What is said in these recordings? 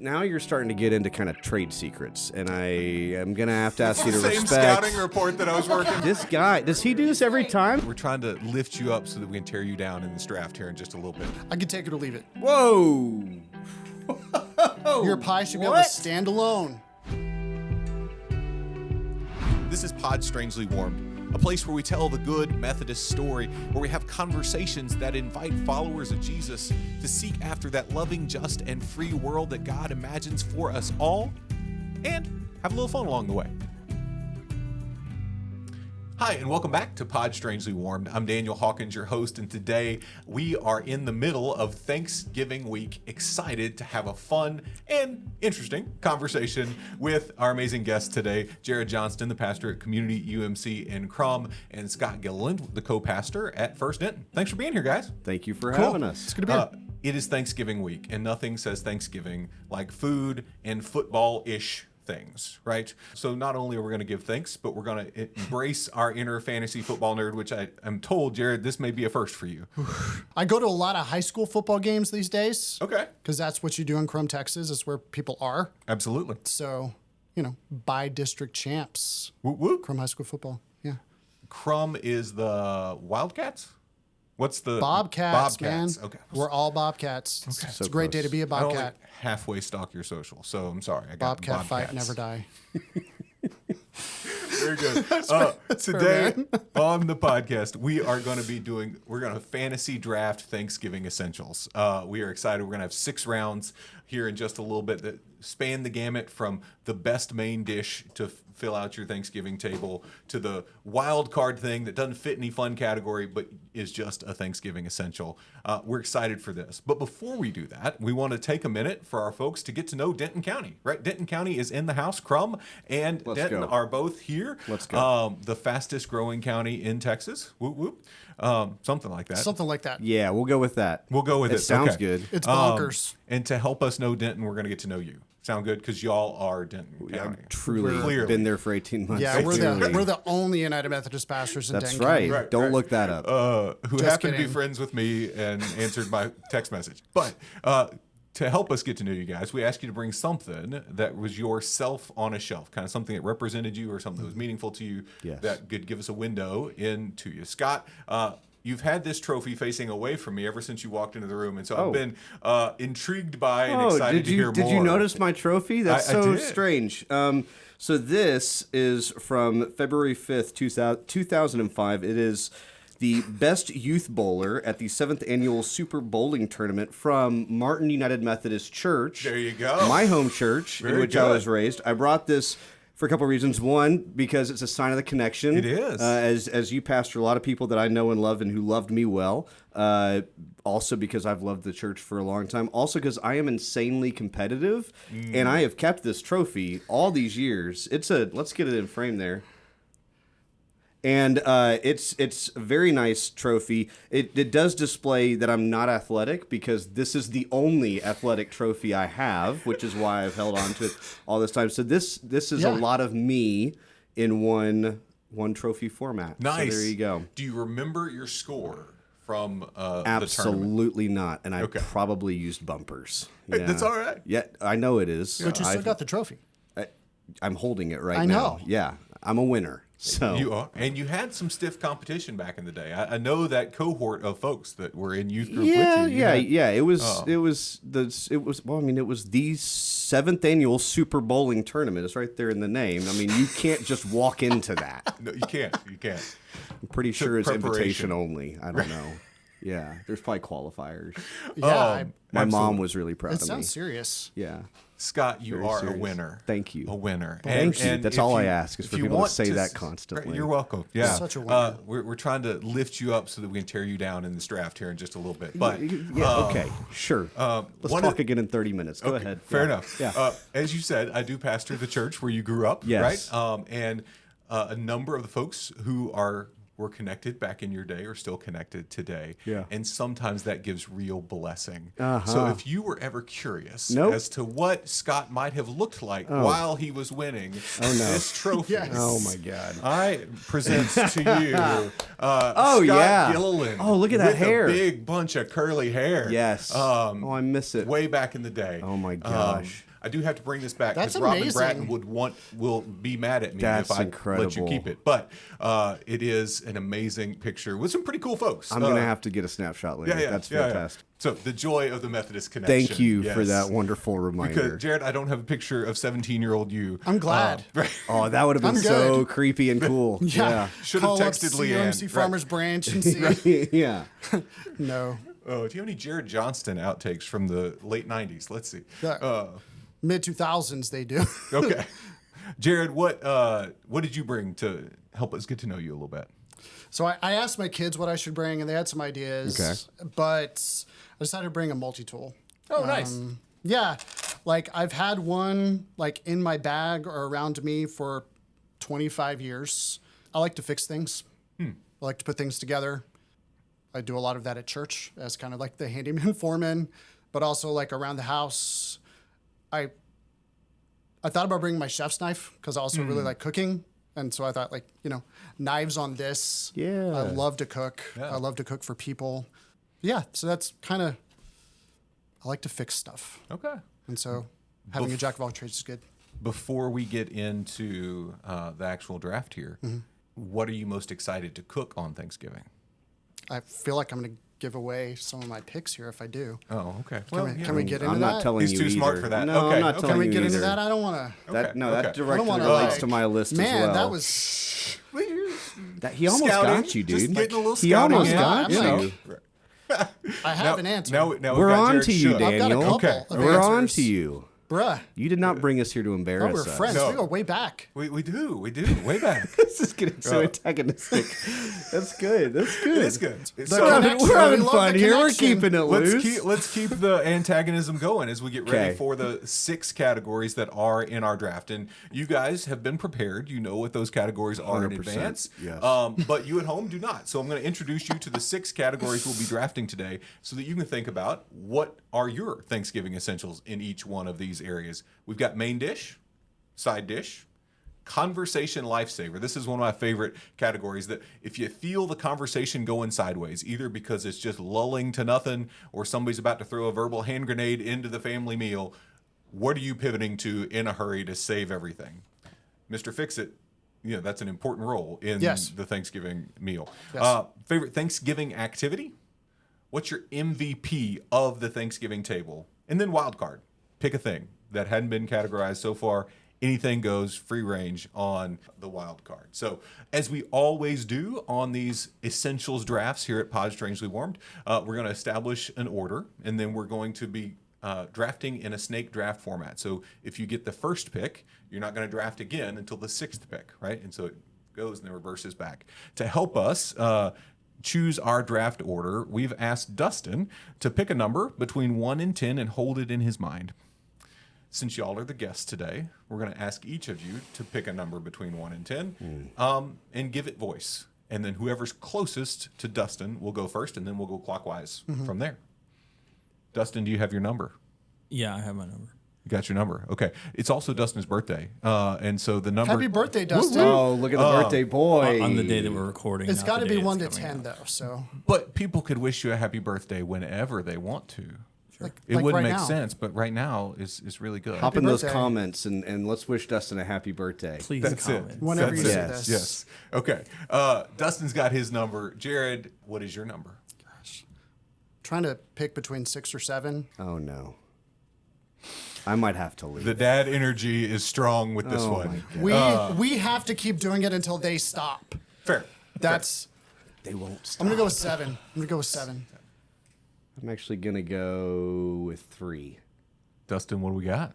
now you're starting to get into kind of trade secrets, and I am going to have to ask you to Same respect. scouting report that I was working. This guy, does he do this every time? We're trying to lift you up so that we can tear you down in this draft here in just a little bit. I can take it or leave it. Whoa! Your pie should be able to stand alone. This is Pod Strangely Warmed, a place where we tell the good Methodist story, where we have conversations that invite followers of Jesus to seek after that loving, just, and free world that God imagines for us all, and have a little fun along the way. Hi, and welcome back to Pod Strangely Warmed. I'm Daniel Hawkins, your host, and today we are in the middle of Thanksgiving week, excited to have a fun and interesting conversation with our amazing guests today, Jarrod Johnston, the pastor at Community UMC in Crum, and Scott Gilliland, the co-pastor at First Denton. Thanks for being here, guys. Thank you for having us. It's good to be here. It is Thanksgiving week, and nothing says Thanksgiving like food and football-ish things, right? So not only are we going to give thanks, but we're going to embrace our inner fantasy football nerd, which I'm told, Jarrod, this may be a first for you. I go to a lot of high school football games these days. Okay. Because that's what you do in Crum, Texas. It's where people are. Absolutely. So, by district champs. Whoop, whoop. Crum High School football. Yeah. Crum is the Wildcats? What's the... Bobcats, man. Okay. We're all Bobcats. Okay. It's a great day to be a I only Bobcat. halfway stalk your social, so I'm sorry. I got Bobcat fight, Bobcats. never die. Very good. Today on the podcast, we're going to fantasy draft Thanksgiving essentials. We are excited. We're going to have 6 rounds here in just a little bit that span the gamut from the best main dish to fill out your Thanksgiving table to the wild card thing that doesn't fit any fun category but is just a Thanksgiving essential. We're excited for this. But before we do that, we want to take a minute for our folks to get to know Denton County, right? Denton County is in the house. Crum and Denton are both here. Let's go. The fastest growing county in Texas. Whoop, whoop. Something like that. Something like that. Yeah, we'll go with that. We'll go with it. Sounds Okay. good. It's bonkers. And to help us know Denton, we're going to get to know you. Sound good? Because y'all are Denton County. I've truly Clearly. been there for 18 months. Yeah, we're Clearly. the only United Methodist pastors in That's Denton right. County. Right, Don't right. look that up. Who Just happened to be kidding. friends with me and answered my text message. But to help us get to know you guys, we asked you to bring something that was yourself on a shelf, kind of something that represented you or something that was meaningful to you Yes. that could give us a window into you. Scott, you've had this trophy facing away from me ever since you walked into the room, and so I've been intrigued by and excited to hear more. Did you notice my trophy? That's I so did. strange. So this is from February 5th, 2005. It is the best youth bowler at the 7th annual Super Bowling Tournament from Martin United Methodist Church. There you go. My home church in Very which I good. was raised. I brought this for a couple of reasons. One, because it's a sign of the connection. It is. As you pastor a lot of people that I know and love and who loved me well. Also because I've loved the church for a long time. Also because I am insanely competitive, and I have kept this trophy all these years. Let's get it in frame there. And it's a very nice trophy. It does display that I'm not athletic because this is the only athletic trophy I have, which is why I've held on to it all this time. So this is a lot of me in one trophy format. Nice. So there you go. Do you remember your score from the tournament? Absolutely not. And I Okay. probably used bumpers. Hey, Yeah. that's all right. Yeah, I know it is. But you still got the trophy. I'm holding it right I now. know. Yeah, I'm a winner. So You are, and you had some stiff competition back in the day. I know that cohort of folks that were in youth group with you. Yeah. It was the 7th annual Super Bowling Tournament. It's right there in the name. I mean, you can't just walk into that. No, you can't. You can't. I'm pretty sure it's preparation. invitation only. I don't know. Yeah, there's probably qualifiers. Yeah, My mom was really proud it of me. sounds serious. Yeah. Scott, you Very are serious. a winner. Thank you. A winner. Thank you. That's if all I ask is for if you people to want say that constantly. You're welcome. Yeah. Such a winner. We're trying to lift you up so that we can tear you down in this draft here in just a little bit. But Okay, sure. Let's one talk of- again in 30 minutes. Go ahead. Fair Yeah. enough. Yeah. As you said, I do pastor the church where you grew up, Yes. right? And a number of the folks who were connected back in your day are still connected today. Yeah. And sometimes that gives real blessing. Uh-huh. So if you were ever curious Nope. as to what Scott might have looked like while he was winning this trophy, Yes. Oh my God. I present to you Scott yeah. Gilliland. Oh, look at that with hair. a big bunch of curly hair. Yes. Oh, I miss it. Way back in the day. Oh my gosh. I do have to bring this back because That's Robin amazing. Bratton will be mad at me That's if I let incredible. you keep it. But it is an amazing picture with some pretty cool folks. I'm going to have to get a snapshot later. That's fantastic. So the joy of the Methodist connection. Thank you for yes. that wonderful Because reminder. Jared, I don't have a picture of 17-year-old you. I'm glad. Oh, that would have been I'm so good. creepy and cool. Yeah. Should have Call up texted Leanne. CMC Farmers Branch and see. Yeah. No. Oh, do you have any Jarrod Johnston outtakes from the late 90s? Let's see. Mid 2000s they do. Okay. Jared, what did you bring to help us get to know you a little bit? So I asked my kids what I should bring, and they had some ideas. Okay. But I decided to bring a multi-tool. Oh, nice. Yeah, like I've had one like in my bag or around me for 25 years. I like to fix things. I like to put things together. I do a lot of that at church as kind of like the handyman foreman, but also like around the house. I thought about bringing my chef's knife because I also really like cooking. And so I thought like, knives on this. Yeah. I love to cook. Yeah. I love to cook for people. Yeah. So that's kind of, I like to fix stuff. Okay. And so having a jack of all trades is good. Before we get into the actual draft here, what are you most excited to cook on Thanksgiving? I feel like I'm going to give away some of my picks here if I do. Oh, okay. Can we get into I'm that? not telling He's you too smart either. for that. No, Okay, I'm not okay. telling Can we you get into either. that? I don't want to. That Okay. directly I don't wanna, relates like- to my list Man, as well. that was. He almost Scouting, got you, just dude. getting a little He scouting almost in, got you know. you. I have an answer. Now We're we've got on Jared to you, shook. I've got a Daniel. couple Okay. of We're on answers. to you. Bruh. You did not bring us here to Oh, embarrass we're us. friends. No. We go way back. We do, way back. This is getting so antagonistic. That's good. That's good. It is good. The So, connection. We're having We love fun the here. We're connection. keeping it loose. let's keep the antagonism going as we get ready Okay. for the 6 categories that are in our draft. And you guys have been prepared. You know what those categories are in 100%, advance. yes. But you at home do not. So I'm going to introduce you to the 6 categories we'll be drafting today so that you can think about what are your Thanksgiving essentials in each one of these areas. We've got main dish, side dish, conversation lifesaver. This is one of my favorite categories that if you feel the conversation going sideways, either because it's just lulling to nothing or somebody's about to throw a verbal hand grenade into the family meal, what are you pivoting to in a hurry to save everything? Mr. Fix-It, that's an important role in Yes. the Thanksgiving meal. Yes. Favorite Thanksgiving activity? What's your MVP of the Thanksgiving table? And then wild card. Pick a thing that hadn't been categorized so far. Anything goes, free range on the wild card. So, as we always do on these essentials drafts here at Pod Strangely Warmed, we're going to establish an order, and then we're going to be drafting in a snake draft format. So, if you get the first pick, you're not going to draft again until the 6th pick, right? And so it goes and then reverses back. To help us choose our draft order, we've asked Dustin to pick a number between 1 and 10 and hold it in his mind. Since y'all are the guests today, we're going to ask each of you to pick a number between 1 and 10 and give it voice. And then whoever's closest to Dustin will go first, and then we'll go clockwise from there. Dustin, do you have your number? Yeah, I have my number. You got your number. Okay. It's also Dustin's birthday. And so the number. Happy birthday, Dustin. Oh, look at the birthday boy. On the day that we're recording. It's got to be 1 to 10, ten, though. So But people could wish you a happy birthday whenever they want to. like, It like wouldn't right make now. sense, but right now is really good. Hop in those birthday. comments and let's wish Dustin a happy birthday. Please That's comment. it. Whenever That's you it. say Yes. this. Yes. Okay. Dustin's got his number. Jared, what is your number? Trying to pick between 6 or 7. Oh no. I might have to leave. The dad energy is strong with this Oh, one. my God. We have to keep doing it until they stop. Fair. That's. They won't stop. I'm gonna go with 7. I'm gonna go with 7. I'm actually gonna go with 3. Dustin, what do we got?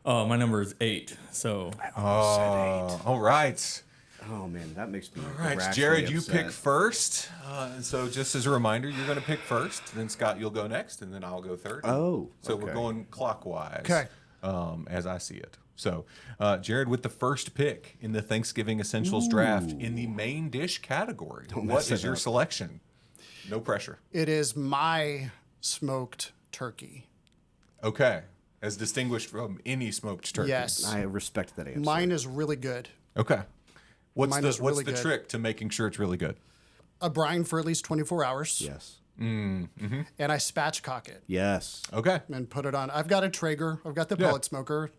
Oh, my number is 8. So All right. Oh man, that makes me. All right. irrationally Jared, you upset. pick first. And so just as a reminder, you're going to pick first. Then Scott, you'll go next. And then I'll go third. Oh, So we're okay. going clockwise. Okay. As I see it. So, Jared, with the first pick in the Thanksgiving Essentials draft in the main dish category, what mess is it your up. selection? No pressure. It is my smoked turkey. Okay. As distinguished from any smoked turkey. Yes. I respect that answer. Mine is really good. Okay. What's Mine the is really what's the good. trick to making sure it's really good? A brine for at least 24 hours. Yes. and I spatchcock it Yes. Okay. and put it on. I've got a Traeger. I've got the pellet smoker.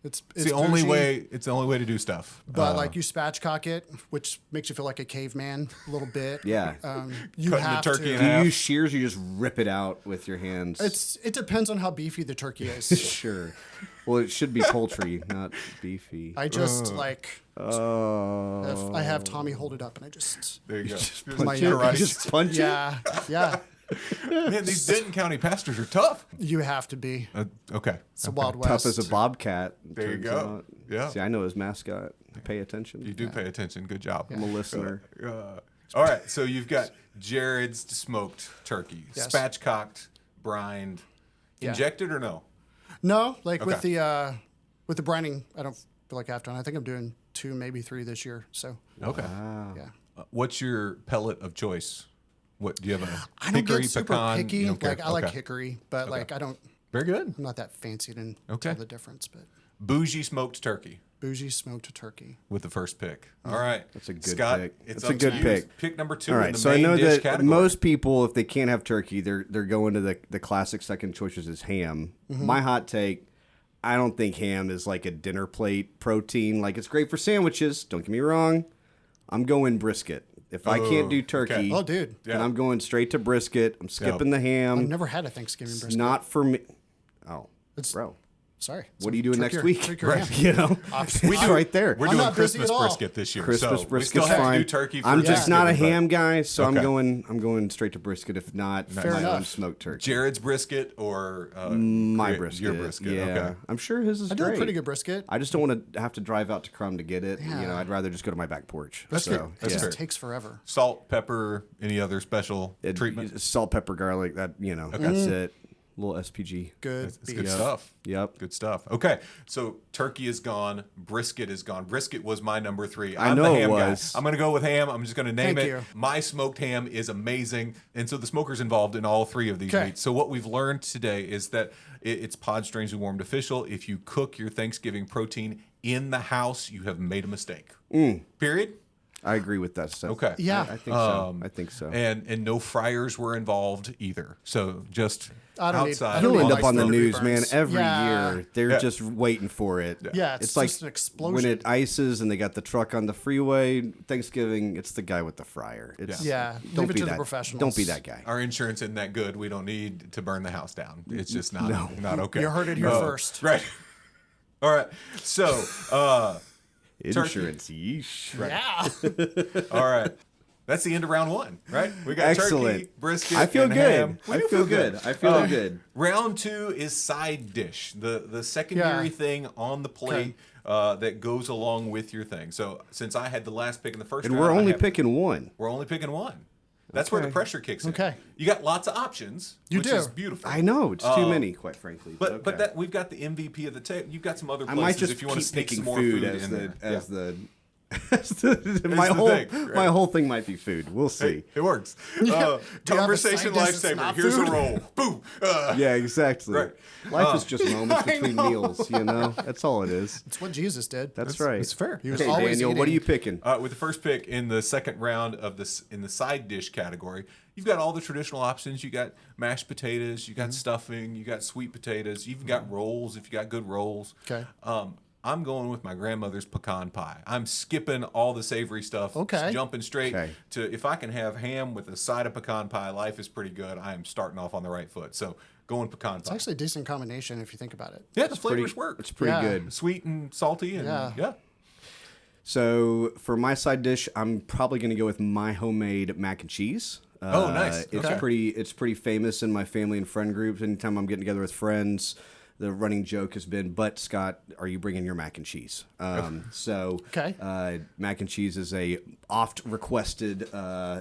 It's the only bougie, way. It's the only way to do stuff. But like you spatchcock it, which makes you feel like a caveman a little bit. Yeah. You Cutting the have turkey to. in Do you half. use shears or you just rip it out with your hands? It depends on how beefy the turkey is. Sure. Well, it should be poultry, not beefy. I just like Oh. I have Tommy hold it up and I just There you go. my Karate. Just punch it? yeah. Man, these Denton County pastors are tough. You have to be. Okay. It's the Wild Tough West. as a bobcat. There you turns go. out. Yeah. See, I know his mascot. Pay attention. You do pay attention. Good job. I'm a listener. All right. So you've got Jarrod's smoked turkey, Yes. spatchcocked, brined, injected or no? No, like with Okay. the brining, I don't feel like I have to. I think I'm doing 2, maybe 3 this year. So Okay. yeah. What's your pellet of choice? What do you have? I don't Hickory, get super pecan? picky. You don't care? Like I like Okay. hickory, but like I don't. Very good. I'm not that fancy to Okay. tell the difference. But Bougie smoked turkey bougie smoked turkey. with the first pick. All right. That's a good Scott, pick. It's That's a up good to you. pick. Pick number 2 All in right, the so I main know dish that category. most people, if they can't have turkey, they're going to the classic second choices is ham. My hot take, I don't think ham is like a dinner plate protein. Like it's great for sandwiches. Don't get me wrong. I'm going brisket. If I can't do turkey, okay. Oh, dude. then I'm going straight to brisket. I'm skipping the ham. I've never had a Thanksgiving It's brisket. not for me. Oh, It's- bro. Sorry. What are you doing next Trick week? your hand. You know, it's right there. We're I'm doing not busy Christmas at all. brisket this year. Christmas so we brisket's still have fine. to do turkey for I'm just not a Thanksgiving, ham guy, so Okay. I'm going straight to brisket. If not, Fair my own enough. smoked but turkey. Jarrod's brisket or My your brisket. brisket. Yeah, Okay. I'm sure his is I do great. a pretty good brisket. I just don't want to have to drive out to Crum to get it. You know, Yeah. I'd rather just go to my back porch. That's so, fair. That's yeah. fair. It takes forever. Salt, pepper, any other special treatment? Salt, pepper, garlic. That's it. Little SPG. Good It's beef. good stuff. Yep. Good stuff. Okay, so turkey is gone. Brisket is gone. Brisket was my number 3. I I'm know the it ham was. guy. I'm going to go with ham. I'm just going to name Thank it. you. My smoked ham is amazing. And so the smoker's involved in all 3 of these Okay. meats. So what we've learned today is that it's Pod Strangely Warmed official. If you cook your Thanksgiving protein in the house, you have made a mistake. Period. I agree with that stuff. Okay. Yeah. I think so. I think so. And no fryers were involved either. So just I don't need- outside. I don't You'll need end up on the smoke news, burns. man. Every Yeah. year, they're Yeah. just waiting for it. Yeah, it's like just an when explosion. it ices and they got the truck on the freeway. Thanksgiving, it's the guy with the fryer. It's, Yeah, don't leave it be to the that. professionals. Don't be that guy. Our insurance isn't that good. We don't need to burn the house down. It's just not okay. You heard it here first. Right. All right. So, Insurance, yeesh. Yeah. all right. That's the end of round 1, right? We got Excellent. turkey, brisket, I feel and good. ham. We I do feel good. I feel good. Round 2 is side dish, the secondary Yeah. thing on the plate that goes along with your thing. So since I had the last pick in the first And round, we're I only have- picking one. We're only picking one. That's where the Okay. pressure kicks in. Okay. You got lots of options, You which do. is beautiful. I know it's too many, quite frankly. But okay. but that we've got the MVP of the table. You've got some other I places might just if you want to keep sneak picking some more food food as in the there. as Yeah. the. my the whole thing, right. my whole thing might be food. We'll see. It works. Do you have a Conversation side dish that's lifesaver. not Here's food? a roll. Boom. Yeah, exactly. Right. Life is just moments between meals. You know, that's all it is. It's what Jesus did. That's right. It's fair. He was Okay, always Daniel, what are eating. you picking? With the first pick in the second round of this in the side dish category, you've got all the traditional options. You got mashed potatoes, you got stuffing, you got sweet potatoes, you've got rolls if you got good rolls. Okay. I'm going with my grandmother's pecan pie. I'm skipping all the savory stuff. Okay. Jumping straight Okay. to if I can have ham with a side of pecan pie, life is pretty good. I am starting off on the right foot. So going pecan It's pie. actually a decent combination if you think about it. Yeah, the flavors work. It's pretty Yeah. good. Sweet and salty and yeah. So for my side dish, I'm probably going to go with my homemade mac and cheese. Oh, nice. It's Okay. It's pretty famous in my family and friend groups. Anytime I'm getting together with friends, the running joke has been, "But Scott, are you bringing your mac and cheese?" Okay. Mac and cheese is a oft requested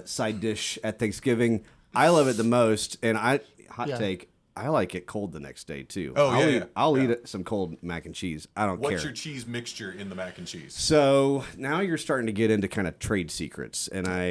side dish at Thanksgiving. I love it the most, and hot Yeah. take. I like it cold the next day too. Oh, I'll yeah, eat, yeah. I'll Yeah. eat it, some cold mac and cheese. I don't care. What's your cheese mixture in the mac and cheese? So now you're starting to get into kind of trade secrets, and I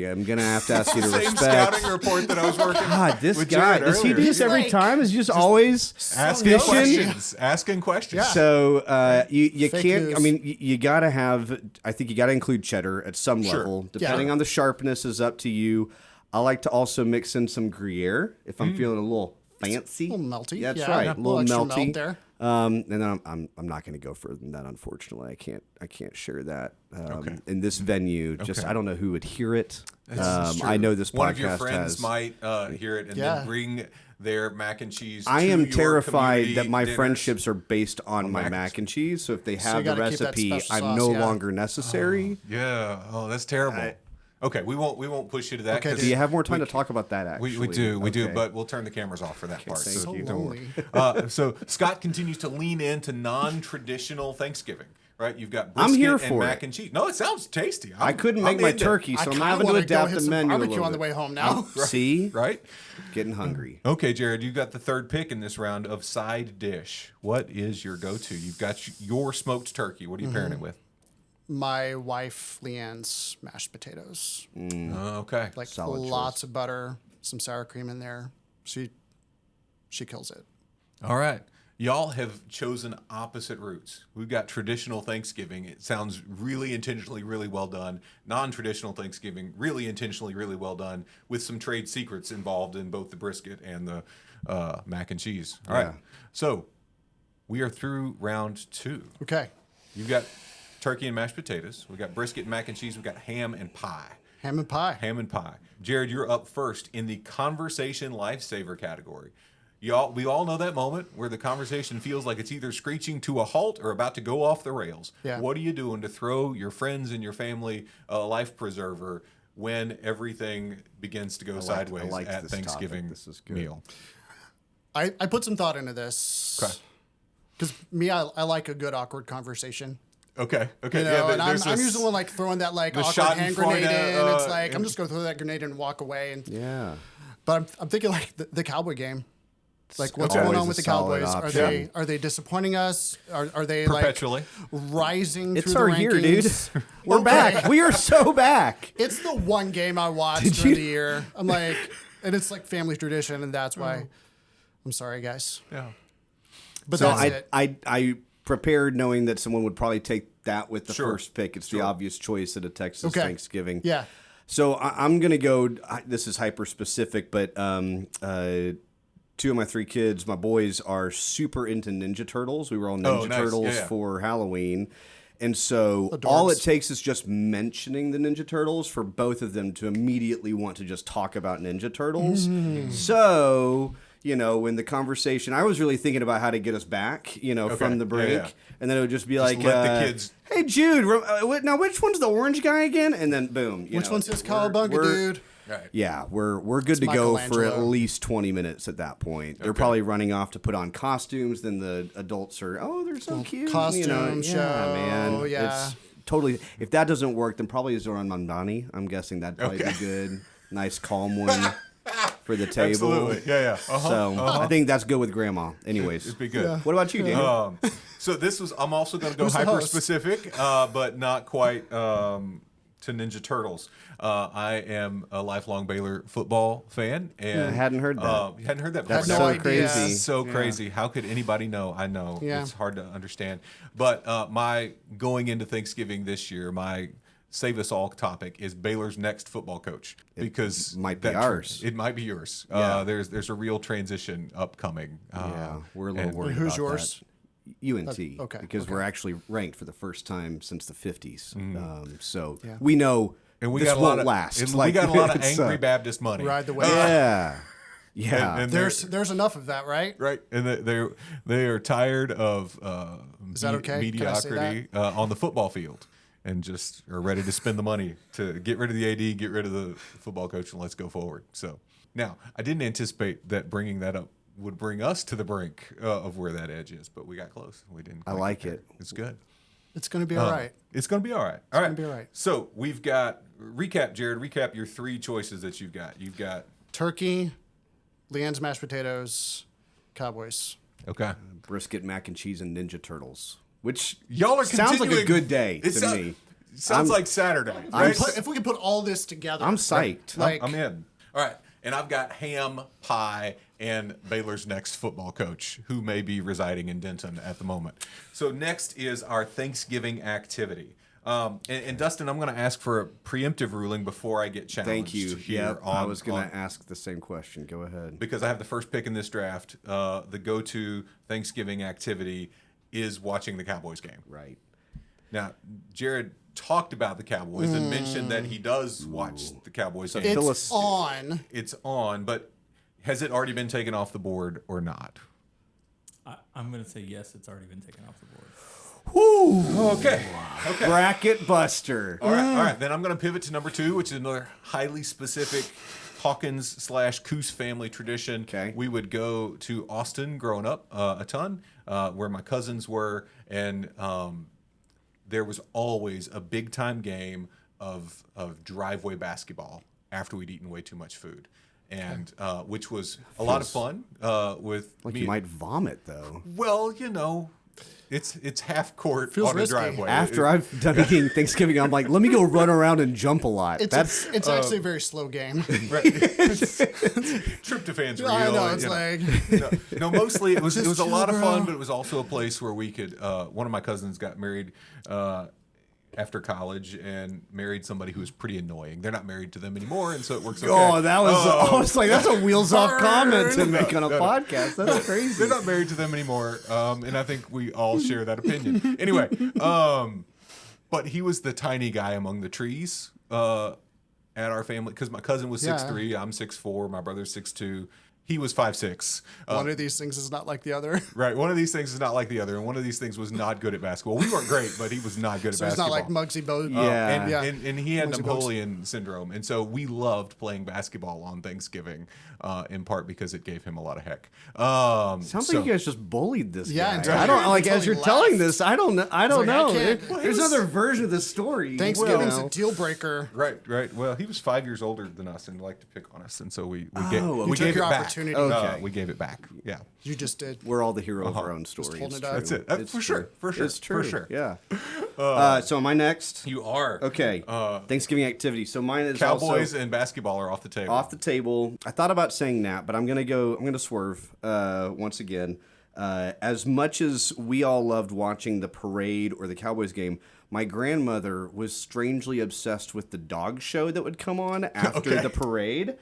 am gonna have to ask you to Same respect. scouting report that I was working God, this with guy Jarrod does he do earlier. this every Like, time? Is he just always Asking fishing? questions. Asking questions. So you Fake can't. news. I mean, you gotta have. I think you gotta include cheddar at some Sure. level. Depending on the sharpness is up to you. I like to also mix in some Gruyere if I'm feeling a little fancy. A little melty. That's Yeah, right. yeah. A little Extra melty. melt there. And then I'm not going to go further than that. Unfortunately, I can't share that in this venue. Just I don't know who would hear it. I know this podcast One of your friends has. might hear it and then bring their mac and cheese. I to am your terrified community that my dinners. friendships are based on my mac and cheese. So if they have the gotta keep that recipe, special I'm sauce, no yeah. longer necessary. Yeah. Oh, that's terrible. Okay, we won't push you to that. Okay, 'cause Do you have more time to talk about that? Actually, we do, Okay. but we'll turn the cameras off for that part. thank So you. don't worry. So Scott continues to lean into non-traditional Thanksgiving. Right, you've got brisket I'm here and for mac it. and cheese. No, it sounds tasty. I couldn't make my turkey, so I'm kinda having to wanna go adapt hit the some menu a barbecue little on the bit. way home now. See, Right? getting hungry. Okay, Jarrod, you got the third pick in this round of side dish. What is your go-to? You've got your smoked turkey. What are you pairing it with? My wife Leanne's mashed potatoes. Okay. Like Solid lots of butter, some sour cream in there. She kills it. All right. Y'all have chosen opposite routes. We've got traditional Thanksgiving. It sounds really intentionally, really well done. Non-traditional Thanksgiving, really intentionally, really well done, with some trade secrets involved in both the brisket and the mac and cheese. All right. Yeah. So we are through round 2. Okay. You've got turkey and mashed potatoes. We've got brisket and mac and cheese. We've got ham and pie. Ham and pie. Ham and pie. Jarrod, you're up first in the conversation lifesaver category. We all know that moment where the conversation feels like it's either screeching to a halt or about to go off the rails. Yeah. What are you doing to throw your friends and your family a life preserver when everything begins to go sideways liked at this topic. Thanksgiving This is good. meal? I put some thought into this. Okay. Because I like a good awkward conversation. Okay. You know, and I'm there's this- usually one like throwing that like the awkward hand grenade Schadenfreude, in. It's like I'm and- just gonna throw that grenade in and walk away. And Yeah. but I'm thinking like the Cowboy game. Like what's always going on a with the solid Cowboys? option. Are they disappointing us? Are they Perpetually. like rising It's through our the year, dude. rankings? We're Okay. back. We are so back. It's the one game I watched Did during you- the year. I'm like, and it's like family tradition, and that's why. I'm sorry, guys, Yeah. but So that's it. I prepared knowing that someone would probably take that with the Sure. first pick. It's the obvious choice at a Texas Okay. Thanksgiving. Yeah. So I'm going to go, this is hyper specific, but 2 of my 3 kids, my boys, are super into Ninja Turtles. We were all Ninja nice. Turtles Yeah, yeah. for Halloween. And so all it takes is just mentioning the Ninja Turtles for both of them to immediately want to just talk about Ninja Turtles. So, you know, when the conversation, I was really thinking about how to get us back, you know, from the break. Yeah. And then it would just be like, let the kids- hey, Jude, now which one's the orange guy again? And then boom. Which one's his cowabunga, dude? Right. Yeah, we're good to go for at Michelangelo. least 20 minutes at that point. They're probably running off to put on costumes. Then the adults are, they're so cute. costume show, man. yeah. It's totally. If that doesn't work, then probably Zoran Mandani. I'm guessing that'd probably be good. Nice, calm one for the table. Absolutely. Yeah. So I think that's good with Grandma. Anyways, It'd be good. what about you, Daniel? So I'm also going to go Who's the hyper host? specific, but not quite to Ninja Turtles. I am a lifelong Baylor football fan, and I hadn't heard that. You hadn't heard that That's before. no so idea. crazy. So crazy. How could anybody know? I know. Yeah. It's hard to understand. But my going into Thanksgiving this year, my save us all topic is Baylor's next football coach, because might be that ours. It might be yours. Yeah. There's a real transition upcoming. Yeah, we're a little and- worried Who's about yours? that. UNT, okay, because we're actually ranked for the first time since the 50s. So Yeah. we know And we this got a won't lot of last. and Like, we got a lot of it's, angry Baptist money. Ride the wave. Yeah. And There's enough of that, right? right, and they are tired of Is that okay? Can I say mediocrity on the football field, and just are ready to spend the money to get rid of the AD, get rid of the football coach, and let's go forward. So now, I didn't anticipate that bringing that up would bring us to the brink of where that edge is, but we got close. We didn't. I quite like get there. it. It's good. It's going to be all right. It's going to be all right. All right. gonna be all right. So we've got Jarrod. Recap your 3 choices that you've got. You've got Turkey, Leanne's mashed potatoes, Cowboys. okay. Brisket, mac and cheese, and Ninja Turtles, which Y'all are sounds like a continuing- good day It to sound- me. Sounds like Saturday. Right? If we could put all this together, I'm psyched. Like, I'm in. All right. And I've got ham, pie, and Baylor's next football coach, who may be residing in Denton at the moment. So next is our Thanksgiving activity. And Dustin, I'm going to ask for a preemptive ruling before I get challenged. Thank you. Here I was going to ask the same question. Go ahead. Because I have the first pick in this draft. The go-to Thanksgiving activity is watching the Cowboys game. Right. Now, Jarrod talked about the Cowboys and mentioned that he does watch the Cowboys game. It's on. It's on, but has it already been taken off the board or not? I'm going to say yes, it's already been taken off the board. Whew. Okay. Bracket buster. All right. Then I'm going to pivot to number 2, which is another highly specific Hawkins/Coos family tradition. Okay. We would go to Austin growing up a ton, where my cousins were, and there was always a big time game of driveway basketball after we'd eaten way too much food, and which was a lot of fun. With Like me. you might vomit though. Well, it's half court Feels on risky. a driveway. After I've done eating Thanksgiving, I'm like, let me go run around and jump a lot. It's actually a very slow game. Right. Tryptophan's real. I know. It's you like no, mostly it was Just a lot chill, of bro. fun, but it was also a place where we could. One of my cousins got married after college and married somebody who was pretty annoying. They're not married to them anymore, and so it works okay. Oh, that was. I was like, that's a wheels off comment to make on a podcast. That's crazy. They're not married to them anymore, and I think we all share that opinion. Anyway, but he was the tiny guy among the trees at our family because my cousin was 6'3", I'm 6'4", my brother's 6'2". He was 5'6". one of these things is not like the other. Right. One of these things is not like the other, and one of these things was not good at basketball. We weren't great, but he was not good So at it's not basketball. like Muggsy Bogues. Yeah. And he had Muggsy Napoleon syndrome, and so we loved playing basketball on Thanksgiving, in part because it gave him a lot of heck. Sounds like you guys just bullied this Yeah, guy. and I don't like as totally you're telling laughed. this. I don't know. I don't like, I know. can't- There- Well, There's he was- another version of this story. Thanksgiving's Well, a deal breaker. Right. Well, he was 5 years older than us and liked to pick on us, and so we gave You we took gave your it back. opportunity. Okay. We gave it back. Yeah. You just did. We're all the hero of our own story. holding It's it up. true. That's it. It's For true. sure. For sure. It's true. For sure. Yeah. So am I next? You are. Okay. Thanksgiving activity. So mine is Cowboys also and basketball are off the table. off the table. I thought about saying that, but I'm gonna swerve once again. As much as we all loved watching the parade or the Cowboys game, my grandmother was strangely obsessed with the dog show that would come on after the parade.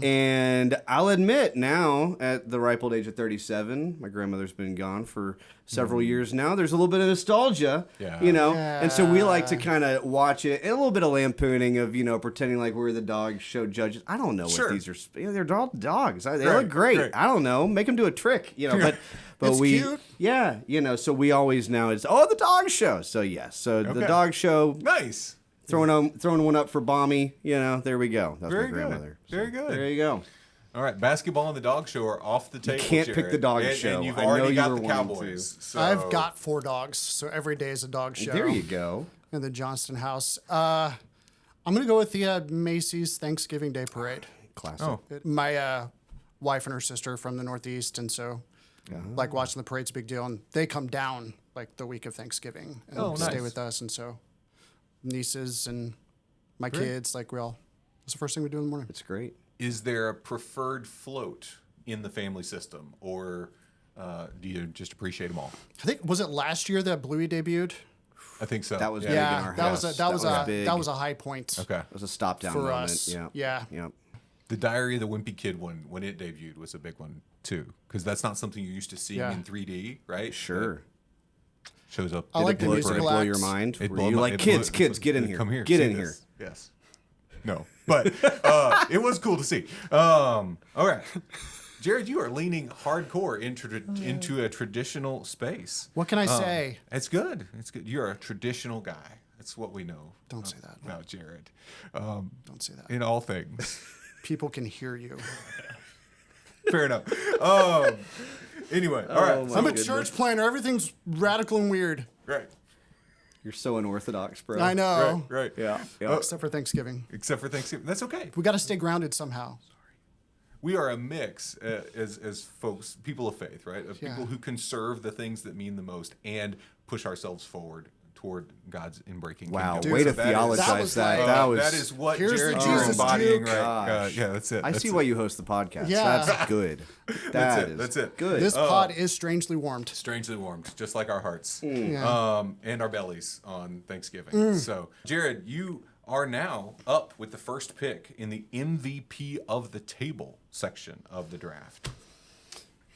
And I'll admit now, at the ripe old age of 37, my grandmother's been gone for several years now. There's a little bit of nostalgia, Yeah. And so we like to kind of watch it, and a little bit of lampooning of, pretending like we're the dog show judges. I don't know Sure. what these are. They're all dogs. They Right, look great. right. I don't know. Make them do a trick, but It's we, cute. yeah, so we always now it's the dog show. So yes, so the Okay. dog show, Nice. throwing one up for Bommy. There we go. That's Very my good. grandmother. Very good. There you go. All right, basketball and the dog show are off the table. can't pick Jarrod. the dog And- show. And you've I know already you got were the wanting Cowboys. So. I've got 4 dogs, so every day is a dog show. There you go. In the Johnston house. I'm gonna go with the Macy's Thanksgiving Day Parade. Classic. Oh. My wife and her sister from the Northeast, and so like watching the parade's a big deal. And they come down like the week of Thanksgiving and stay nice. with us, and so nieces and my kids, like it's the first thing we do in the morning. It's great. Is there a preferred float in the family system, or do you just appreciate them all? I think was it last year that Bluey debuted? I think so. That was big in Yeah, our that house. was big. that was a high point Okay. It was a stop down for moment. us. Yeah. Yeah. Yep. The Diary of the Wimpy Kid one, when it debuted, was a big one too, because that's not something you're used to seeing Yeah. in 3D, right? Sure. It shows up. I like the Did it musical blow your acts. mind? It Were blew you my- like, it kids, blew- get in here. Come here. Get see in this." here. Yes. No, but it was cool to see. All right, Jarrod, you are leaning hardcore into a traditional space. What can I say? It's good. It's good. You're a traditional guy. That's what we know. Don't say that. About Jarrod. Don't say that. In all things. People can hear you. Fair enough. Anyway, all right. my I'm a goodness. church planner. Everything's radical and weird. Right. You're so unorthodox, bro. I know. Right. Yeah. Yeah. Except for Thanksgiving. Except for Thanksgiving. That's okay. We got to stay grounded somehow. We are a mix as folks, people of faith, right? Of people who conserve the things that mean the most and push ourselves forward toward God's inbreaking Wow, kingdom. way to that is- theologize that. like- That was that is what Here's the Jared is Jesus embodying, juke. right? Yeah, that's it. I That's see it. why you host the podcast. Yeah. That's good. That's it. Good. This pod is strangely warmed. Strangely warmed, just like our hearts, Yeah. and our bellies on Thanksgiving. So, Jared, you are now up with the first pick in the MVP of the table section of the draft.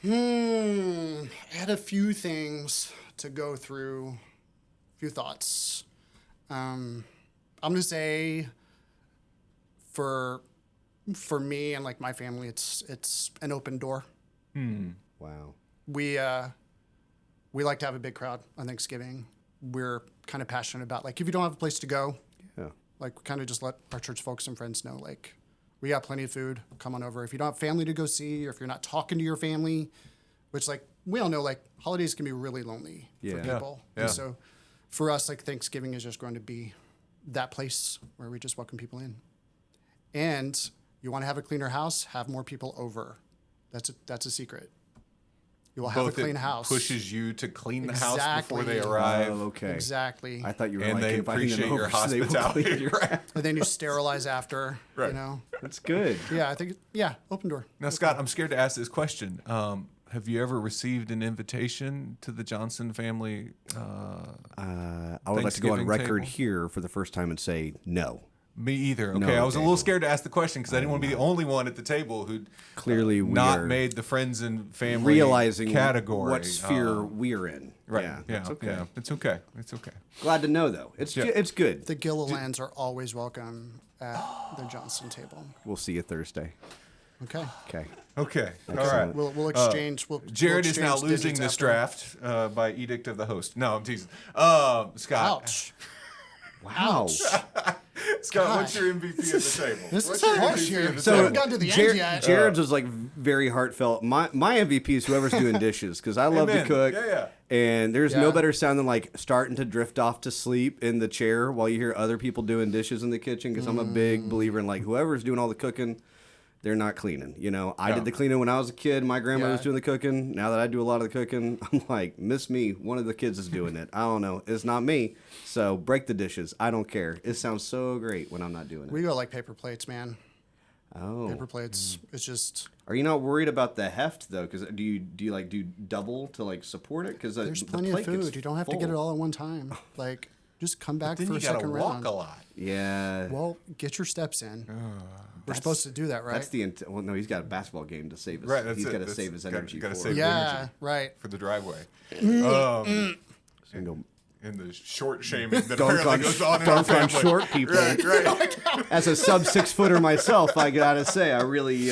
I had a few things to go through, a few thoughts. I'm gonna say for me and like my family, it's an open door. Wow. We like to have a big crowd on Thanksgiving. We're kind of passionate about like if you don't have a place to go, Yeah. like we kind of just let our church folks and friends know like we got plenty of food. Come on over. If you don't have family to go see, or if you're not talking to your family, which like we all know like holidays can be really lonely for Yeah. people. Yeah. And so for us, like Thanksgiving is just going to be that place where we just welcome people in. And you want to have a cleaner house, have more people over. That's a secret. You will have Both a clean it house. pushes you to clean the house before they Exactly. arrive, Oh, okay. Exactly. I thought you were and like they inviting them appreciate your over so they will hospitality. clean your- And then you sterilize after, Right. you know. That's good. Yeah, I think open door. Now, Scott, I'm scared to ask this question. Have you ever received an invitation to the Johnson family? I would like to go on Thanksgiving record table? here for the first time and say no. Me either. Okay, No, I was a little Daniel. scared to ask the question because I didn't want to be the only one at the table who'd Clearly, we not are made the friends and family realizing category. what sphere we're in. Right. Yeah, Yeah. it's okay. Yeah. It's okay. It's okay. Glad to know, though. It's it's good. The Gillilands are always welcome at the Johnston table. We'll see you Thursday. Okay. Okay. Okay. All right. Excellent. We'll exchange. We'll Jared we'll is now exchange losing digits this after. draft by edict of the host. No, I'm teasing. Scott. Ouch. Wow. Scott, what's your MVP of the table? This What's is your harsh MVP here. of the So we table? haven't gotten to the Jared- end yet. Jared's was like very heartfelt. My MVP is whoever's doing dishes because I love to Amen. cook. Yeah. And there's no Yeah. better sound than like starting to drift off to sleep in the chair while you hear other people doing dishes in the kitchen. Because I'm a big believer in like whoever's doing all the cooking, they're not cleaning. You know, I did the cleaning when I was a kid. My grandmother was Yeah. doing the cooking. Now that I do a lot of the cooking, I'm like, miss me. One of the kids is doing it. I don't know. It's not me. So break the dishes. I don't care. It sounds so great when I'm not doing it. We go like paper plates, man. Oh. Paper plates. It's just Are you not worried about the heft though? Because do you like do double to like support it? Because there's plenty of food. You don't have to get it all at one time. Like just come back Then for you a gotta second walk round. a lot. Yeah. Well, get your steps in. We're supposed to do that, right? That's the well. No, he's got a basketball game to save his. Right, that's he's it. got to That's- save his gotta- energy gotta for save it. yeah, energy. right. For the driveway. So go And the short shaming that dunk apparently on, goes on in our dunk on family. short people. Right. As a sub 6 footer myself, I gotta say, I really.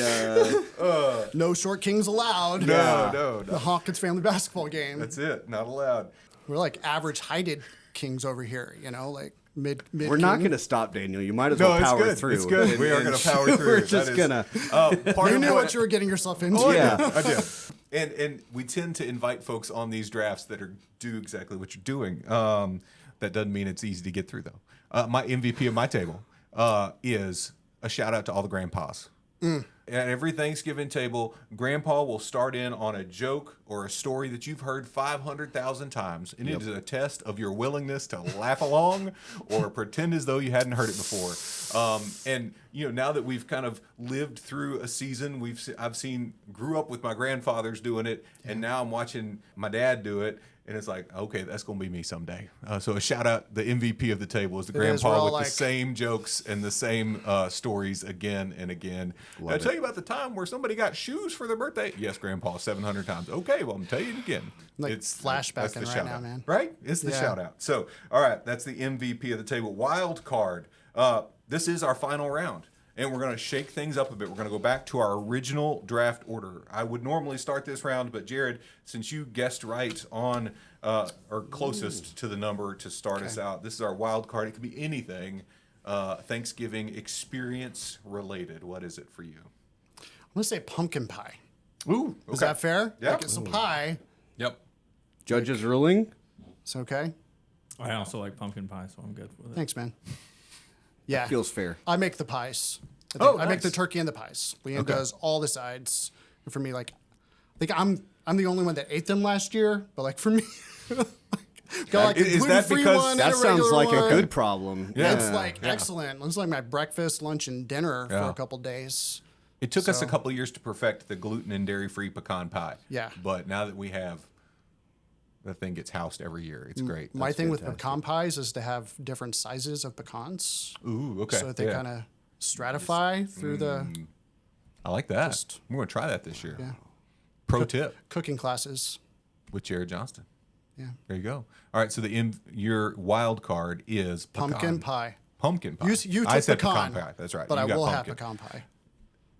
No short kings allowed. No. The Hawkins family basketball game. That's it. Not allowed. We're like average heighted kings over here, you know, like mid. We're not king. going to stop, Daniel. You might as No, well it's power good. through. It's good. We are going to power through. We're That just is- gonna. Part You of knew what you were getting yourself into. Oh, Yeah. I did. And we tend to invite folks on these drafts that do exactly what you're doing. That doesn't mean it's easy to get through, though. My MVP of my table is a shout out to all the grandpas. At every Thanksgiving table, Grandpa will start in on a joke or a story that you've heard 500,000 times, and it is a test of your willingness to laugh along or pretend as though you hadn't heard it before. And now that we've kind of lived through a season, grew up with my grandfathers doing it, and now I'm watching my dad do it. And it's like, okay, that's going to be me someday. So a shout out, the MVP of the table is the It is. We're grandpa all with like- the same jokes and the same stories again and again. Did I tell you about the time where somebody got shoes for their birthday? Yes, grandpa, 700 times. Okay, well, I'm going to tell you it again. Like that's flashbacking the right shout now, out. man. Right? It's the Yeah. shout out. So, all right, that's the MVP of the table. Wild card. This is our final round. And we're going to shake things up a bit. We're going to go back to our original draft order. I would normally start this round, but Jared, since you guessed right on or closest to the number to start us out, this is our wild card. It could be anything Thanksgiving experience related. What is it for you? I'm gonna say pumpkin pie. Ooh, Is that fair? Yeah. Like it's a pie. Yep. Judge's ruling. It's okay. I also like pumpkin pie, so I'm good with it. Thanks, man. Yeah. Feels fair. I make the pies. I make the turkey and the pies. Leanne does all the sides. And for me, like, I think I'm the only one that ate them last year. But like for me, Go like a Is that gluten-free because- one and That a sounds regular like one. a good problem. Yeah. It's like excellent. It's like my breakfast, lunch, and dinner for a couple days. It took us a So- couple of years to perfect the gluten and dairy-free pecan pie. Yeah. But now that we have, the thing gets housed every year. It's great. My thing with pecan pies is to have different sizes of pecans, Ooh, okay. so that they kind of stratify through the I like that. just- I'm going to try that this year. Yeah. Pro tip cooking classes. with Jarrod Johnston. Yeah. There you go. All right, so your wild card is pecan. Pumpkin pie. Pumpkin pie. You I took said pecan, pie. That's right. But You I got will pumpkin. have pecan pie.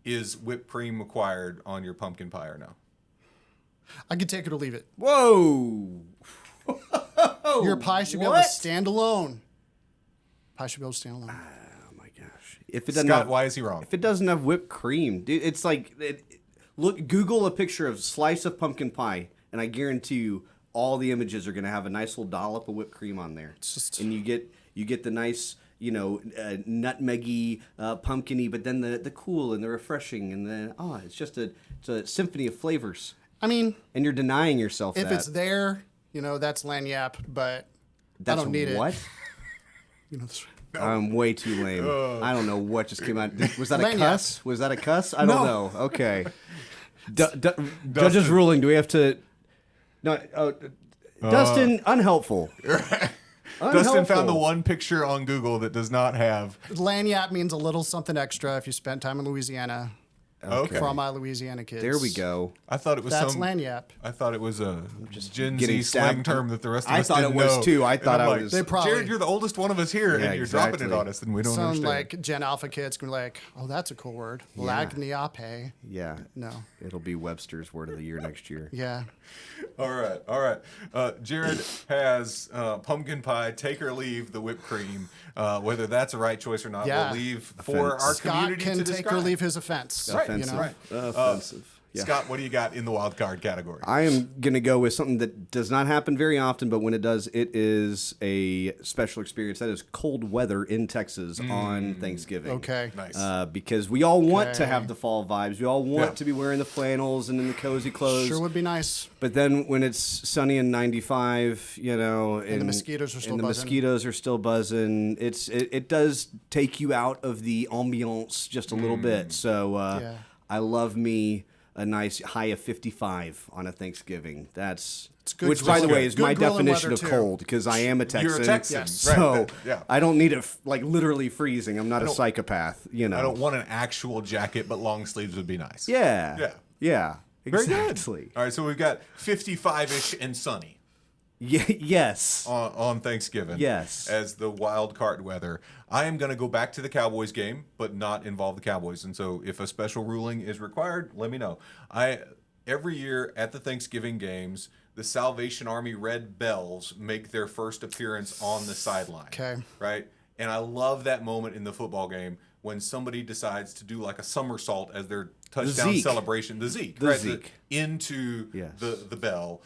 Is whipped cream required on your pumpkin pie or no? I could take it or leave it. Whoa. Your pie should be able to stand alone. Pie should be able to stand alone. Oh my gosh. If it doesn't Scott, have, why is he wrong? if it doesn't have whipped cream, dude, it's like look. Google a picture of slice of pumpkin pie, and I guarantee you, all the images are going to have a nice little dollop of whipped cream on there. just- And you get the nice, nutmeggy, pumpkiny, but then the cool and the refreshing, and then it's just it's a symphony of flavors. I mean, And you're denying yourself if that. it's there, that's lagniappe, but That's I don't need what? it. This- I'm way too lame. I don't know what just came out. Was that a Lagniappe. cuss? Was that a cuss? I don't No. know. Okay. Judge's ruling. Do we have to? No. Dustin, unhelpful. Dustin found the one picture on Google that does not have. Lagniappe means a little something extra if you spent time in Louisiana. Okay. For all my Louisiana kids. There we go. I thought it was That's some. lagniappe. I thought it was a Gen getting Z slang stabbed. term that the rest of I us thought didn't it was know. too. I And thought I'm I like, was- They probably- Jarrod, you're the oldest one of us here, Yeah, and you're dropping it exactly. on us, and we don't Some understand. like Gen Alpha kids can be like, oh, that's a cool word. Lagniappe. Yeah. No. It'll be Webster's word of the year next year. Yeah. All right. Jarrod has pumpkin pie, take or leave the whipped cream. Whether that's a right choice or not, Yeah. we'll leave for our Scott community can to take describe. or leave his offense. Offensive. You know? Right. Offensive. Yeah. Scott, what do you got in the wild card category? I am going to go with something that does not happen very often, but when it does, it is a special experience. That is cold weather in Texas on Thanksgiving. Okay. Nice. Because we all want to Okay. have the fall vibes. We all want Yeah. to be wearing the flannels and in the cozy clothes. Sure would be nice. But then when it's sunny and 95, and the mosquitoes are still and the buzzing. mosquitoes are still buzzing. It does take you out of the ambiance just a little bit. So Yeah. I love me a nice high of 55 on a Thanksgiving. That's good which, by the grilling- way, is good my grilling definition weather, of too. cold because I am a Texan. You're a Texan, Yes. right? So Yeah. I don't need it like literally freezing. I'm not a don't- psychopath. I don't want an actual jacket, but long sleeves would be nice. Yeah. Yeah. Yeah. Very Exactly. good. All right, so we've got 55-ish and sunny Yeah. Yes. on Thanksgiving. Yes. As the wild card weather. I am going to go back to the Cowboys game, but not involve the Cowboys. And so if a special ruling is required, let me know. Every year at the Thanksgiving games, the Salvation Army Red Bells make their first appearance on the sideline. Okay. Right? And I love that moment in the football game when somebody decides to do like a somersault as their touchdown Zeke. celebration. The Zeke. The right? Zeke. Into Yes. the bell.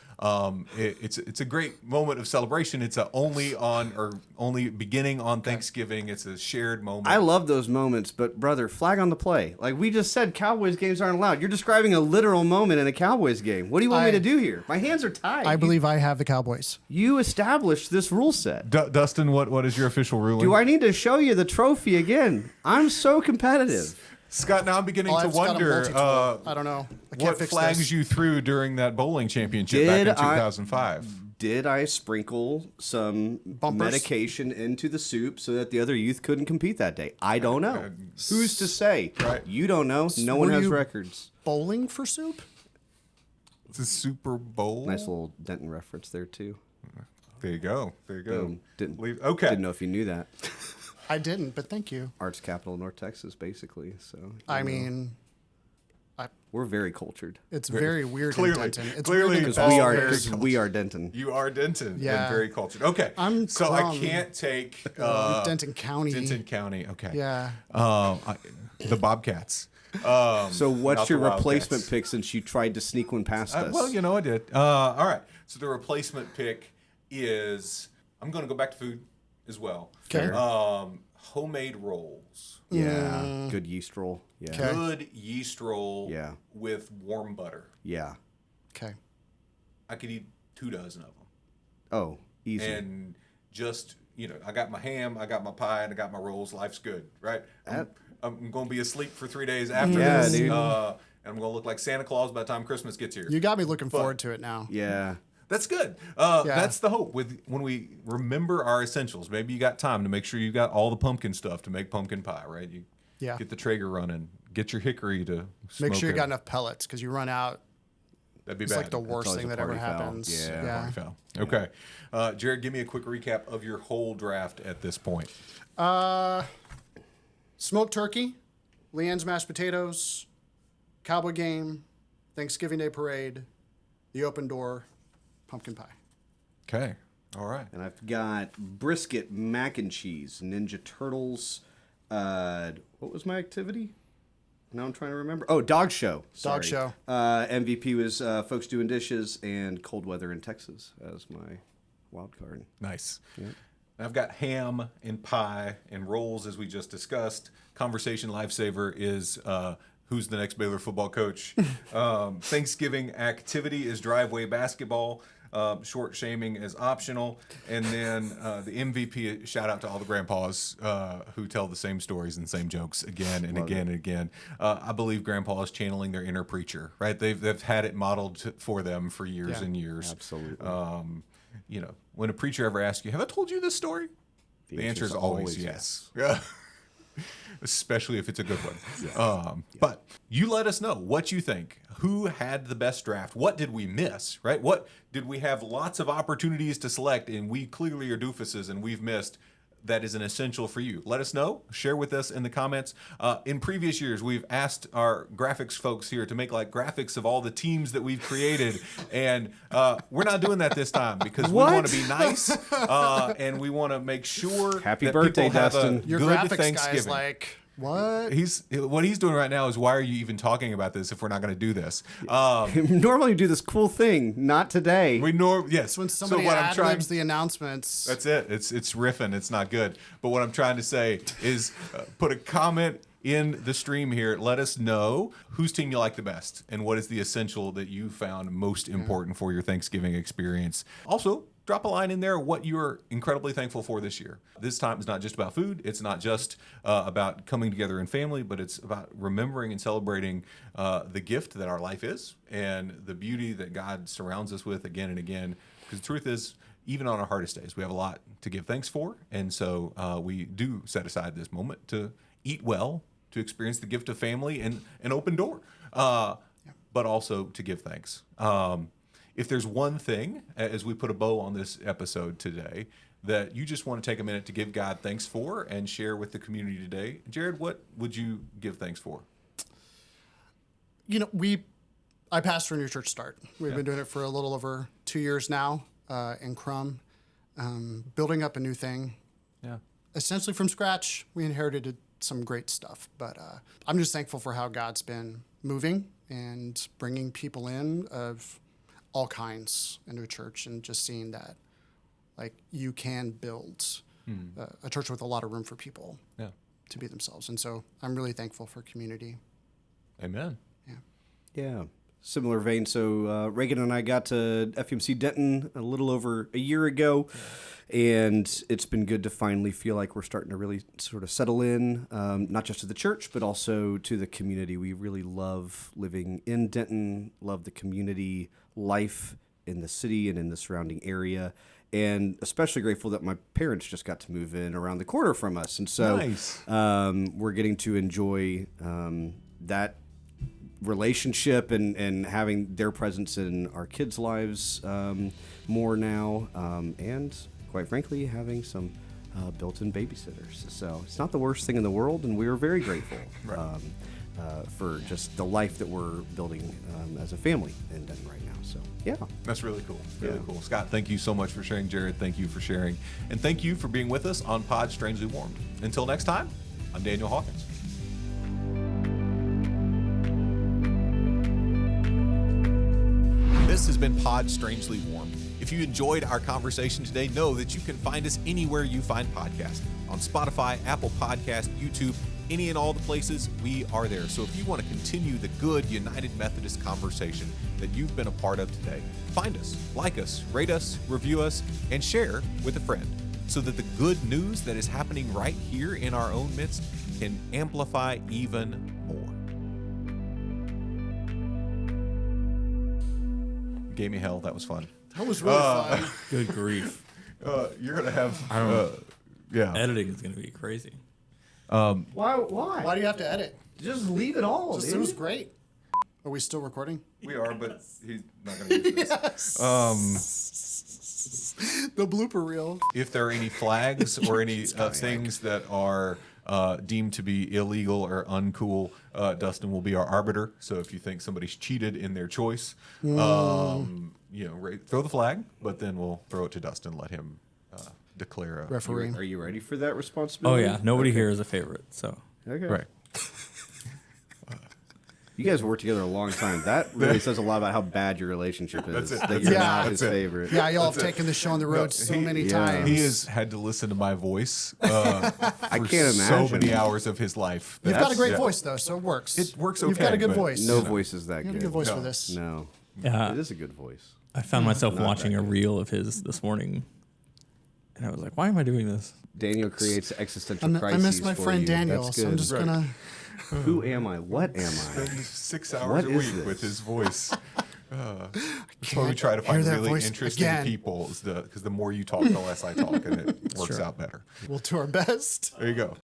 It's a great moment of celebration. It's only beginning on Thanksgiving. It's a shared moment. I love those moments, but brother, flag on the play. Like we just said, Cowboys games aren't allowed. You're describing a literal moment in a Cowboys game. What do you want me to do here? My hands are tied. I believe I have the Cowboys. You established this rule set. Dustin, what is your official ruling? Do I need to show you the trophy again? I'm so competitive. Scott, now I'm beginning to It's got a wonder multi-tool. I don't know. I can't what fix flags this. you threw during that bowling championship back in Did I- 2005. Did I sprinkle some Bumpers? medication into the soup so that the other youth couldn't compete that day? I don't know. Who's to say? Right. You don't know. No one Were has you- records. Bowling for soup? It's a Super Bowl. Nice little Denton reference there too. There you go. There you go. Didn't Okay. Didn't know if you knew that. I didn't, but thank you. Arts capital of North Texas, basically. So I mean, we're very cultured it's very weird Clearly. in Denton. It's Clearly, weird in because because Denton. we are very because we are Denton. You are Denton. Yeah. And very cultured. Okay. I'm so I Crumb. can't take Denton County. Denton County. Okay. Yeah. The Bobcats. So what's not your the Wildcats. replacement pick since you tried to sneak one past us? Well, I did. All right. So the replacement pick is I'm going to go back to food as well. Okay. Homemade rolls. Yeah, good yeast roll. Yeah, Okay. Good yeast roll Yeah. with warm butter. yeah. Okay. I could eat 2 dozen of them. Oh, Easy. And just, I got my ham, I got my pie, and I got my rolls. Life's good, right? I'm going to be asleep for 3 days after this. Dude. And I'm going to look like Santa Claus by the time Christmas gets here. You got me looking forward to it now. Yeah. That's good. That's the hope when we remember our essentials. Maybe you got time to make sure you got all the pumpkin stuff to make pumpkin pie, right? You get the Traeger running, get your hickory to smoke. Make sure you it. got enough pellets because you run out. That'd be It's bad. like the worst always thing a that ever party foul. happens. Yeah. Party foul. Okay. Jarrod, give me a quick recap of your whole draft at this point. Smoked turkey, Leanne's mashed potatoes, cowboy game, Thanksgiving Day parade, the open door, pumpkin pie. Okay. All right. And I've got brisket, mac and cheese, Ninja Turtles. What was my activity? Now I'm trying to remember. Oh, dog show. Sorry. Dog show. MVP was folks doing dishes and cold weather in Texas as my wild card. Nice. Yep. I've got ham and pie and rolls, as we just discussed. Conversation lifesaver is who's the next Baylor football coach. Thanksgiving activity is driveway basketball. Short shaming is optional. And then the MVP, shout out to all the grandpas who tell the same stories and same jokes again and again and again. I believe grandpa is channeling their inner preacher, right? They've had it modeled for them for years and years. Absolutely. When a preacher ever asks you, have I told you this story? The answer is always yes. Yeah. Especially if it's a good one. But you let us know what you think. Who had the best draft? What did we miss, right? What did we have lots of opportunities to select and we clearly are doofuses and we've missed that is an essential for you? Let us know. Share with us in the comments. In previous years, we've asked our graphics folks here to make like graphics of all the teams that we've created. And we're not doing that this time because we want to be nice and we want to make sure Happy that birthday, people have Dustin. a Your good graphics Thanksgiving. guy's like, what? What he's doing right now is, why are you even talking about this if we're not going to do this? Normally do this cool thing, not today. Yes. When somebody ad-libs the announcements. That's it. It's riffing. It's not good. But what I'm trying to say is put a comment in the stream here. Let us know whose team you like the best and what is the essential that you found most important for your Thanksgiving experience. Also, drop a line in there what you're incredibly thankful for this year. This time is not just about food. It's not just about coming together in family, but it's about remembering and celebrating the gift that our life is and the beauty that God surrounds us with again and again. Because the truth is, even on our hardest days, we have a lot to give thanks for. And so we do set aside this moment to eat well, to experience the gift of family and an open door, but also to give thanks. If there's one thing, as we put a bow on this episode today, that you just want to take a minute to give God thanks for and share with the community today, Jarrod, what would you give thanks for? I pastor a new church start. We've been doing it for a little over 2 years now in Crum, building up a new thing. Yeah. Essentially from scratch. We inherited some great stuff, but I'm just thankful for how God's been moving and bringing people in of all kinds into a church, and just seeing that like you can build a church with a lot of room for people to be themselves. And so I'm really thankful for community. Amen. Yeah. Similar vein. So Reagan and I got to FMC Denton a little over a year ago, and it's been good to finally feel like we're starting to really sort of settle in, not just to the church, but also to the community. We really love living in Denton, love the community life in the city and in the surrounding area, and especially grateful that my parents just got to move in around the corner from us. And so Nice. We're getting to enjoy that relationship and having their presence in our kids' lives more now, and quite frankly having some built-in babysitters. So it's not the worst thing in the world, and we are very grateful for just the life that we're building as a family in Denton right now. So yeah, That's really cool. Really cool. Scott, thank you so much for sharing. Jarrod, thank you for sharing. And thank you for being with us on Pod Strangely Warmed. Until next time, I'm Daniel Hawkins. This has been Pod Strangely Warmed. If you enjoyed our conversation today, know that you can find us anywhere you find podcasts. On Spotify, Apple Podcast, YouTube, any and all the places, we are there. So if you want to continue the good United Methodist conversation that you've been a part of today, find us, like us, rate us, review us, and share with a friend so that the good news that is happening right here in our own midst can amplify even more. You gave me hell. That was fun. That was really fun. Good grief. You're going to have... yeah. Editing is going to be crazy. Why? Why do you have to edit? Just leave it all. It was great. Are we still recording? We are, but he's not going to use this. The blooper reel. If there are any flags or any things that are deemed to be illegal or uncool, Dustin will be our arbiter. So if you think somebody's cheated in their choice, throw the flag, but then we'll throw it to Dustin, let him declare a Referee. Are you ready for that Oh responsibility? yeah, nobody here is a favorite. So Okay. Right. You guys worked together a long time. That really says a lot about how bad your relationship is. That's it. That you're Yeah. not his That's it. favorite. Yeah, y'all have taken the show on the road so many times. He has had to listen to my voice for I can't so imagine. many hours of his life. You've got a great Yeah. voice, though, so it works. It works You've got okay, a good but voice. No voice is that You have a good. good voice No. for this. No. yeah, It is a good voice. I found myself Not watching that a good. reel of his this morning, and I was like, "Why am I doing this?" Daniel creates existential I crises miss my for friend you. Daniel, That's so I'm good. just gonna. Who am I? What am I? Spend 6 hours What a is week this? with his voice. That's why we can't try to find hear that really voice interesting again. people, because the more you talk, the less I talk, and it works out better. We'll do our best. There you go.